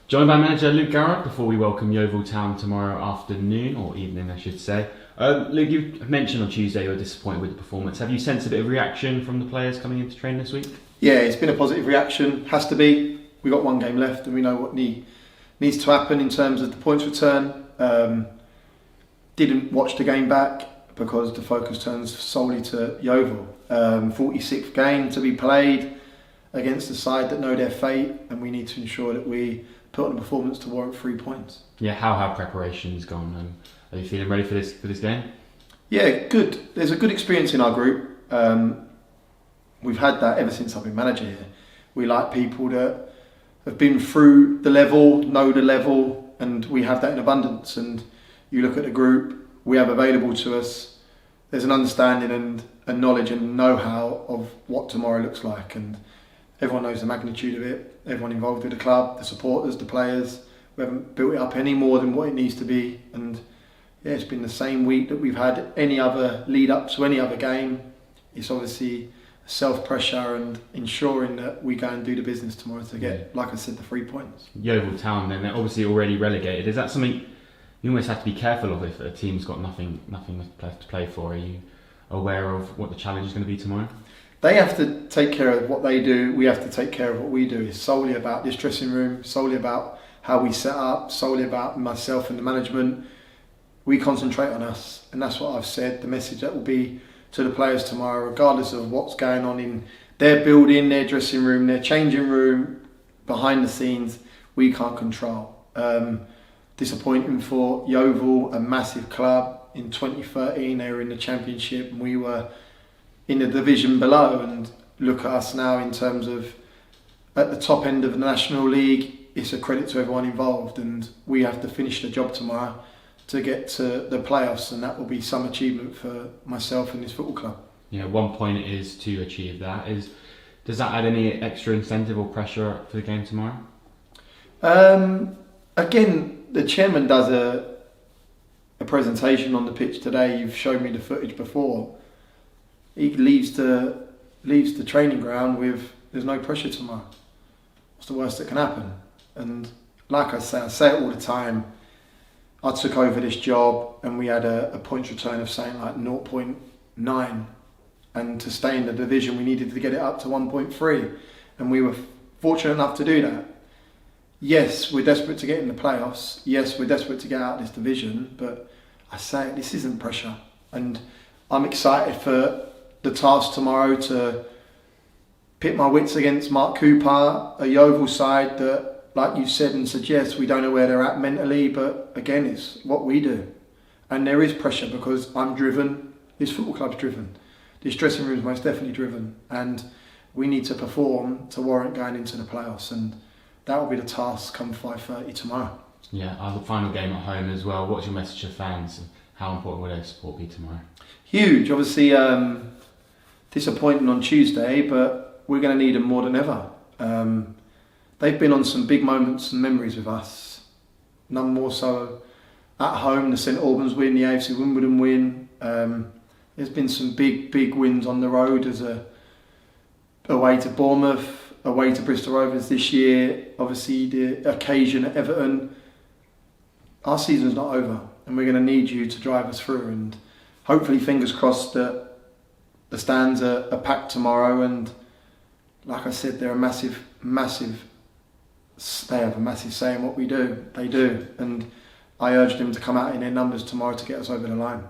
Joined by manager Luke Garrard before we welcome Yeovil Town tomorrow afternoon, or evening I should say. Luke, you mentioned on Tuesday you were disappointed with the performance. Have you sensed a bit of reaction from the players coming into training this week? Yeah, it's been a positive reaction. Has to be. We've got one game left and we know what needs to happen in terms of the points return. Didn't watch the game back because the focus turns solely to Yeovil. 46th game to be played against a side that know their fate, and we need to ensure that we put on a performance to warrant 3 points. Yeah, how have preparations gone? Are you feeling ready for this game? Yeah, good. There's a good experience in our group. We've had that ever since I've been manager here. We like people that have been through the level, know the level, and we have that in abundance. And you look at the group we have available to us, there's an understanding and a knowledge and know-how of what tomorrow looks like. And everyone knows the magnitude of it. Everyone involved with the club, the supporters, the players. We haven't built it up any more than what it needs to be. And yeah, it's been the same week that we've had any other lead up to any other game. It's obviously self-pressure and ensuring that we go and do the business tomorrow to get, like I said, the 3 points. Yeovil Town, then, they're obviously already relegated. Is that something you almost have to be careful of if a team's got nothing left to play for? Are you aware of what the challenge is going to be tomorrow? They have to take care of what they do. We have to take care of what we do. It's solely about this dressing room, solely about how we set up, solely about myself and the management. We concentrate on us, and that's what I've said. The message that will be to the players tomorrow, regardless of what's going on in their building, their dressing room, their changing room, behind the scenes, we can't control. Disappointing for Yeovil, a massive club. In 2013, they were in the Championship, and we were in the division below. And look at us now in terms of at the top end of the National League. It's a credit to everyone involved, and we have to finish the job tomorrow to get to the playoffs, and that will be some achievement for myself and this football club. Yeah, 1 point is to achieve that. Does that add any extra incentive or pressure for the game tomorrow? Again, the chairman does a presentation on the pitch today. You've shown me the footage before. He leaves the training ground with there's no pressure tomorrow. What's the worst that can happen? And like I say it all the time. I took over this job and we had a points return of saying like 0.9, and to stay in the division we needed to get it up to 1.3, and we were fortunate enough to do that. Yes, we're desperate to get in the playoffs. Yes, we're desperate to get out of this division, but I say this isn't pressure, and I'm excited for the task tomorrow to pit my wits against Mark Cooper, a Yeovil side that, like you said and suggest, we don't know where they're at mentally, but again, it's what we do. And there is pressure because I'm driven, this football club's driven, this dressing room's most definitely driven, and we need to perform to warrant going into the playoffs, and that will be the task come 5:30 tomorrow. Yeah, our final game at home as well. What's your message to fans, and how important will their support be tomorrow? Huge, obviously disappointing on Tuesday, but we're going to need them more than ever. They've been on some big moments and memories with us. None more so at home, the St Albans win, the AFC Wimbledon win. There's been some big wins on the road as away to Bournemouth, away to Bristol Rovers this year. Obviously the occasion at Everton. Our season's not over, and we're going to need you to drive us through. And hopefully, fingers crossed, that the stands are packed tomorrow. And like I said, they're a massive. They have a massive say in what we do. They do, and I urge them to come out in their numbers tomorrow to get us over the line.